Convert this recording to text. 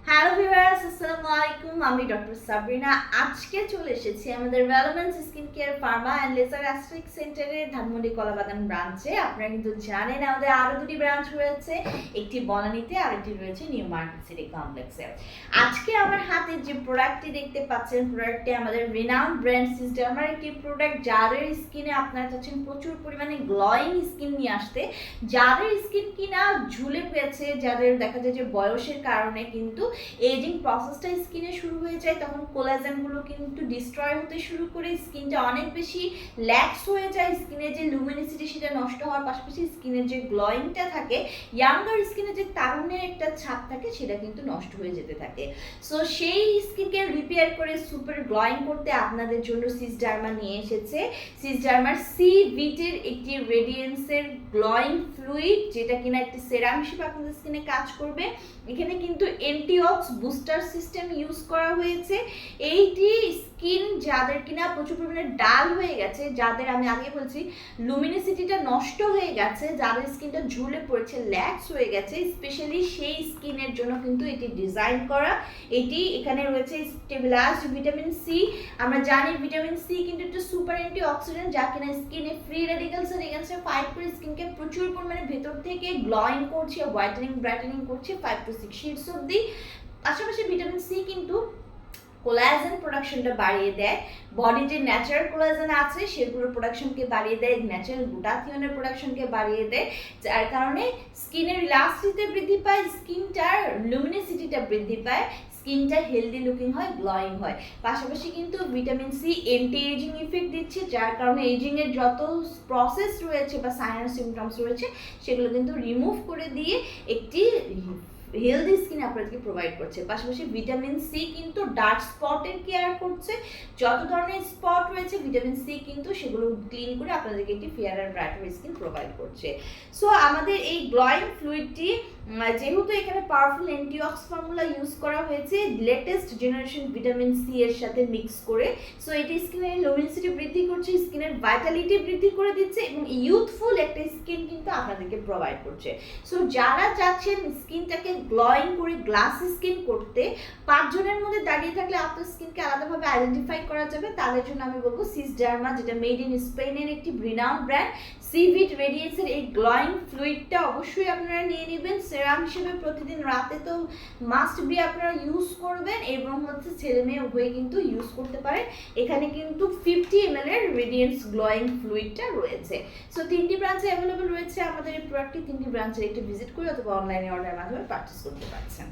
Hello viewers, আসসালামু আলাইকুম। আমি ডক্টর সাবরিনা। আজকে চলে এসেছি আমাদের relevance skin care pharma and laser aesthetic সেন্টারের ধানমন্ডি কলাবাগান ব্রাঞ্চে। আপনারা কিন্তু জানেন আমাদের আরও দুটি ব্রাঞ্চ রয়েছে, একটি বনানীতে আর একটি রয়েছে নিউ মার্কেট সিটি কমপ্লেক্সে। আজকে আমার হাতে যে প্রোডাক্টটি দেখতে পাচ্ছেন, প্রোডাক্টটি আমাদের রিনাউন্ড ব্র্যান্ড সিস্টেমার একটি প্রোডাক্ট, যাদের স্কিনে আপনারা চাচ্ছেন প্রচুর পরিমাণে গ্লোয়িং স্কিন নিয়ে আসতে, যাদের স্কিন কিনা ঝুলে গেছে, যাদের দেখা যায় যে বয়সের কারণে কিন্তু এজিং প্রসেসটা স্কিনে শুরু হয়ে যায়, তখন কোলাজেনগুলো কিন্তু ডিস্ট্রয় হতে শুরু করে, স্কিনটা অনেক বেশি ল্যাক্স হয়ে যায়, স্কিনের যে লুমিনিসিটি সেটা নষ্ট হওয়ার পাশাপাশি স্কিনের যে গ্লোয়িংটা থাকে, ইয়াঙ্গার স্কিনে যে তারুণ্যের একটা ছাপ থাকে সেটা কিন্তু নষ্ট হয়ে যেতে থাকে। সো সেই স্কিনকে রিপেয়ার করে সুপার গ্লোয়িং করতে আপনাদের জন্য সিসডার্মা নিয়ে এসেছে। সিসডার্মার সি ভিটের একটি রেডিয়েন্সের গ্লোয়িং ফ্লুইড, যেটা কিনা একটি সেরাম হিসেবে আপনাদের স্কিনে কাজ করবে। এখানে কিন্তু অ্যান্টিঅক্স বুস্টার সিস্টেম ইউজ করা হয়েছে। এইটি স্কিন যাদের কিনা প্রচুর পরিমাণে ডাল হয়ে গেছে, যাদের আমি আগে বলছি লুমিনিসিটিটা নষ্ট হয়ে গেছে, যাদের স্কিনটা ঝুলে পড়েছে, ল্যাক্স হয়ে গেছে, স্পেশালি সেই স্কিনের জন্য কিন্তু এটি ডিজাইন করা। এটি এখানে রয়েছে স্টেবিলাইজড ভিটামিন সি। আমরা জানি ভিটামিন সি কিন্তু একটা সুপার অ্যান্টি অক্সিডেন্ট, যা কিনা স্কিনে ফ্রি রেডিক্যালস এর এগেইনস্টে ফাইট করে স্কিনকে প্রচুর পরিমাণে ভেতর থেকে গ্লোয়িং করছে, হোয়াইটেনিং ব্রাইটেনিং করছে 5 to 6 শেডস অবধি। পাশাপাশি ভিটামিন সি কিন্তু কোলাজেন প্রোডাকশনটা বাড়িয়ে দেয়, বডি যে ন্যাচারাল কোলাজেন আছে সেগুলোর প্রোডাকশনকে বাড়িয়ে দেয়, ন্যাচারাল গ্লুটাথিয়নের প্রোডাকশনকে বাড়িয়ে দেয়, যার কারণে স্কিনের ইলাস্টিসিটি বৃদ্ধি পায়, স্কিনটার লুমিনিসিটিটা বৃদ্ধি পায়, স্কিনটা হেলদি লুকিং হয়, গ্লোয়িং হয়। পাশাপাশি কিন্তু vitamin C anti ageing effect দিচ্ছে, যার কারণে এজিংয়ের যত প্রসেস রয়েছে বা সাইন অ্যান্ড সিমটমস রয়েছে সেগুলো কিন্তু রিমুভ করে দিয়ে একটি হেলদি স্কিন আপনাদেরকে প্রোভাইড করছে। পাশাপাশি ভিটামিন সি কিন্তু ডার্ক স্পটের কেয়ার করছে, যত ধরনের স্পট রয়েছে ভিটামিন সি কিন্তু সেগুলো ক্লিন করে আপনাদেরকে একটি fair and brighter skin provide করছে। সো আমাদের এই গ্লোয়িং ফ্লুইডটি যেহেতু এখানে পাওয়ারফুল অ্যান্টিঅক্স ফর্মুলা ইউজ করা হয়েছে লেটেস্ট জেনারেশন ভিটামিন সি এর সাথে মিক্স করে, সো এটি স্কিনের লুমিনিসিটি বৃদ্ধি করছে, স্কিনের ভাইটালিটি বৃদ্ধি করে দিচ্ছে এবং ইউথফুল একটা স্কিন কিন্তু আপনাদেরকে প্রোভাইড করছে। সো যারা চাচ্ছেন স্কিনটাকে গ্লোয়িং করে গ্লাস স্কিন করতে, 5 জনের মধ্যে দাঁড়িয়ে থাকলে আপনার স্কিনকে আলাদাভাবে আইডেন্টিফাই করা যাবে, তাদের জন্য আমি বলবো সিসডার্মা, যেটা মেড ইন স্পেনের একটি রিনাউন্ড ব্র্যান্ড, সিভিট রেডিয়েন্সের এই গ্লোয়িং ফ্লুইডটা অবশ্যই আপনারা নিয়ে নেবেন। সেরাম হিসেবে প্রতিদিন রাতে তো মাস্ট বি আপনারা ইউজ করবেন, এবং হচ্ছে ছেলে মেয়ে উভয়ে কিন্তু ইউজ করতে পারেন। এখানে কিন্তু 50 ml এর রেডিয়েন্স গ্লোয়িং ফ্লুইডটা রয়েছে। সো 3টি ব্রাঞ্চে অ্যাভেলেবল রয়েছে আমাদের এই প্রোডাক্টটি। 3টি ব্রাঞ্চে একটু ভিজিট করে অথবা অনলাইনে অর্ডার মাধ্যমে পারচেস করতে পারছেন।